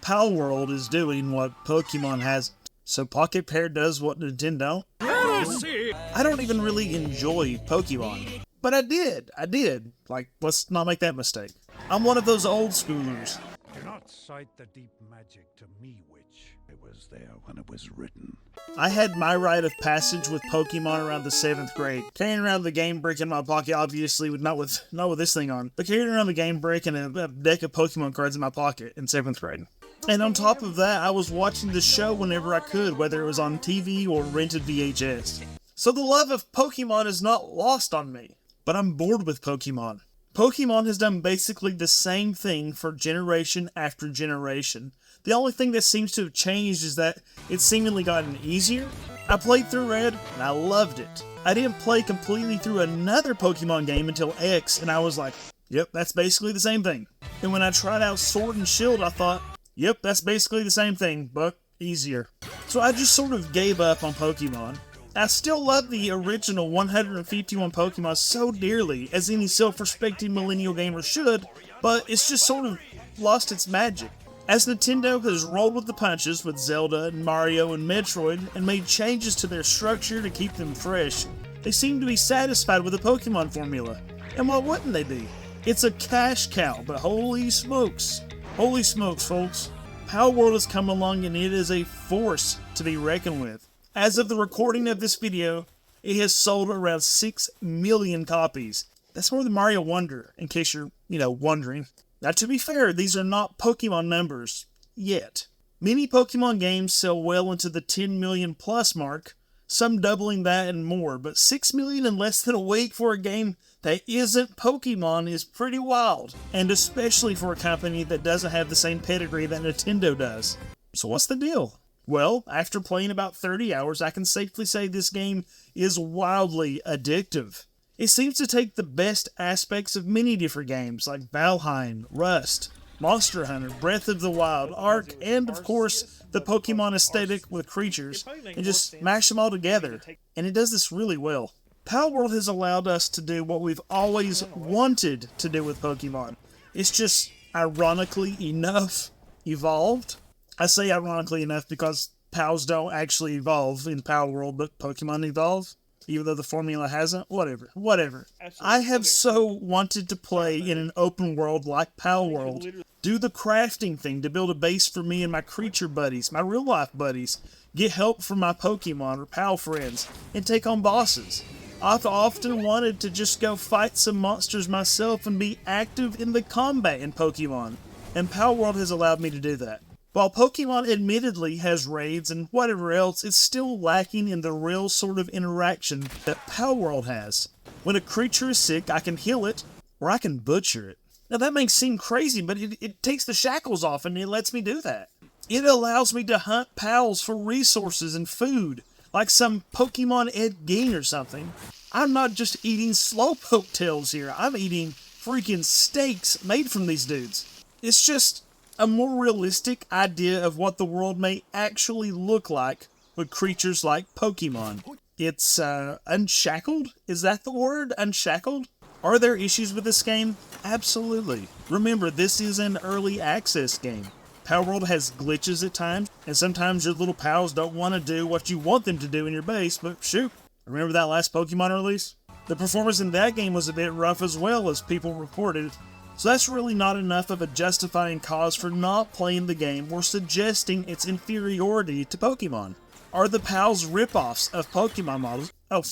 Palworld is doing what Pokemon has. So Pocket Pair does what Nintendo. I don't even really enjoy Pokemon. But I did. Like, let's not make that mistake. I'm one of those old schoolers. Do not cite the deep magic to me, witch. It was there when it was written. I had my rite of passage with Pokemon around the 7th grade. Carrying around the game brick in my pocket, obviously, not with this thing on, but carrying around the game brick and a deck of Pokemon cards in my pocket in 7th grade. And on top of that, I was watching the show whenever I could, whether it was on TV or rented VHS. So the love of Pokemon is not lost on me, but I'm bored with Pokemon. Pokemon has done basically the same thing for generation after generation. The only thing that seems to have changed is that it's seemingly gotten easier. I played through Red, and I loved it. I didn't play completely through another Pokemon game until X, and I was like, yep, that's basically the same thing. And when I tried out Sword and Shield, I thought, yep, that's basically the same thing, but easier. So I just sort of gave up on Pokemon. I still love the original 151 Pokemon so dearly, as any self-respecting millennial gamer should, but it's just sort of lost its magic. As Nintendo has rolled with the punches with Zelda and Mario and Metroid and made changes to their structure to keep them fresh, they seem to be satisfied with the Pokemon formula. And why wouldn't they be? It's a cash cow, but holy smokes. Holy smokes, folks. Palworld has come along and it is a force to be reckoned with. As of the recording of this video, it has sold around 6 million copies. That's more than Mario Wonder, in case you're, wondering. Now, to be fair, these are not Pokemon numbers, yet. Many Pokemon games sell well into the 10 million plus mark, some doubling that and more, but 6 million in less than a week for a game that isn't Pokemon is pretty wild, and especially for a company that doesn't have the same pedigree that Nintendo does. So what's the deal? Well, after playing about 30 hours, I can safely say this game is wildly addictive. It seems to take the best aspects of many different games like Valheim, Rust, Monster Hunter, Breath of the Wild, Ark, and of course the Pokemon aesthetic with creatures, and just mash them all together. And it does this really well. Palworld has allowed us to do what we've always wanted to do with Pokemon. It's just, ironically enough, evolved. I say ironically enough because Pals don't actually evolve in Palworld, but Pokemon evolve, even though the formula hasn't. Whatever. I have so wanted to play in an open world like Palworld, do the crafting thing to build a base for me and my creature buddies, my real life buddies, get help from my Pokemon or Pal friends, and take on bosses. I've often wanted to just go fight some monsters myself and be active in the combat in Pokemon, and Palworld has allowed me to do that. While Pokemon admittedly has raids and whatever else, it's still lacking in the real sort of interaction that Palworld has. When a creature is sick, I can heal it, or I can butcher it. Now that may seem crazy, but it takes the shackles off and it lets me do that. It allows me to hunt pals for resources and food, like some Pokemon Ed Gein or something. I'm not just eating Slowpoke tails here, I'm eating freaking steaks made from these dudes. It's just a more realistic idea of what the world may actually look like with creatures like Pokemon. It's unshackled? Is that the word? Unshackled? Are there issues with this game? Absolutely. Remember, this is an early access game. Palworld has glitches at times, and sometimes your little pals don't want to do what you want them to do in your base, but shoot, remember that last Pokemon release? The performance in that game was a bit rough as well, as people reported. So that's really not enough of a justifying cause for not playing the game or suggesting its inferiority to Pokemon. Are the pals ripoffs of Pokemon models? Oh,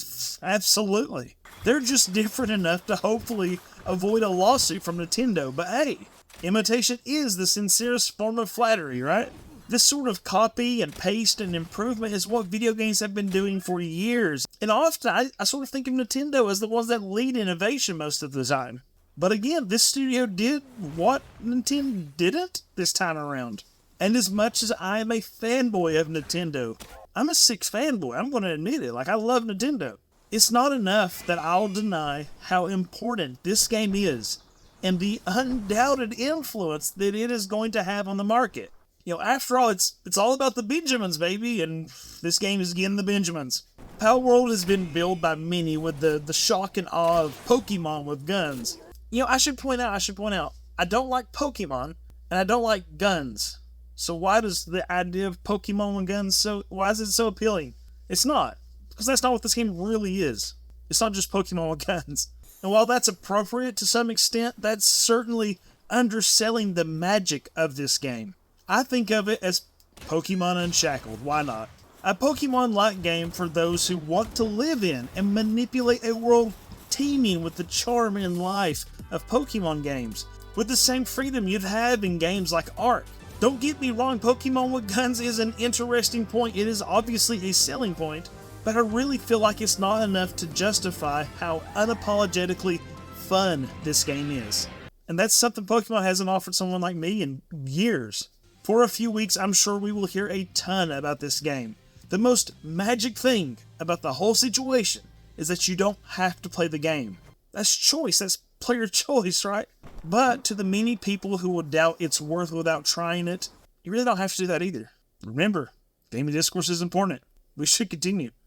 absolutely. They're just different enough to hopefully avoid a lawsuit from Nintendo, but hey, imitation is the sincerest form of flattery, right? This sort of copy and paste and improvement is what video games have been doing for years, and often I sort of think of Nintendo as the ones that lead innovation most of the time. But again, this studio did what Nintendo didn't this time around. And as much as I am a fanboy of Nintendo, I'm a Six fanboy, I'm going to admit it, I love Nintendo. It's not enough that I'll deny how important this game is, and the undoubted influence that it is going to have on the market. After all, it's all about the Benjamins, baby, and this game is getting the Benjamins. Palworld has been billed by many with the shock and awe of Pokemon with guns. I should point out, I don't like Pokemon, and I don't like guns. So why does the idea of Pokemon with guns why is it so appealing? It's not. Because that's not what this game really is. It's not just Pokemon with guns. And while that's appropriate to some extent, that's certainly underselling the magic of this game. I think of it as Pokemon Unshackled. Why not? A Pokemon-like game for those who want to live in and manipulate a world teeming with the charm and life of Pokemon games, with the same freedom you'd have in games like Ark. Don't get me wrong, Pokemon with guns is an interesting point. It is obviously a selling point, but I really feel like it's not enough to justify how unapologetically fun this game is. And that's something Pokemon hasn't offered someone like me in years. For a few weeks, I'm sure we will hear a ton about this game. The most magic thing about the whole situation is that you don't have to play the game. That's choice, that's player choice, right? But to the many people who will doubt its worth without trying it, you really don't have to do that either. Remember, gaming discourse is important. We should continue.